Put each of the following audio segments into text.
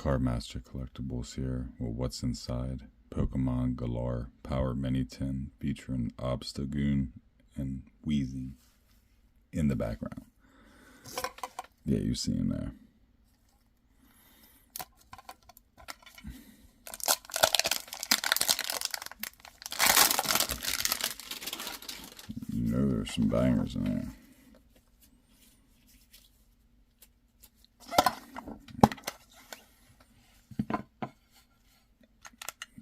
Card Master Collectibles here with what's inside. Pokemon Galar Power Mini Tin featuring Obstagoon and Wheezing in the background. Yeah, you see him there. You know there's some bangers in there.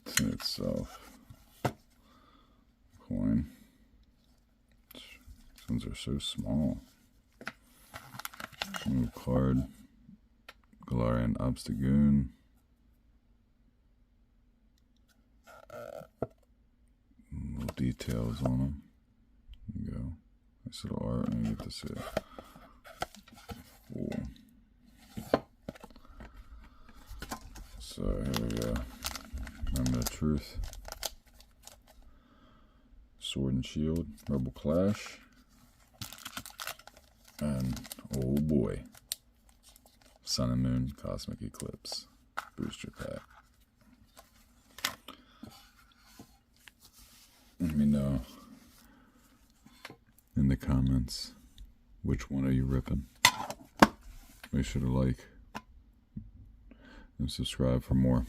It's in itself. Coin. These ones are so small. New card. Galarian Obstagoon. Little details on them. There you go. Nice little art, and you get to see it. Cool. So here we go. Moment of Truth. Sword and Shield. Rebel Clash. And oh boy, Sun and Moon Cosmic Eclipse booster pack. Let me know in the comments which one are you ripping. Make sure to like and subscribe for more.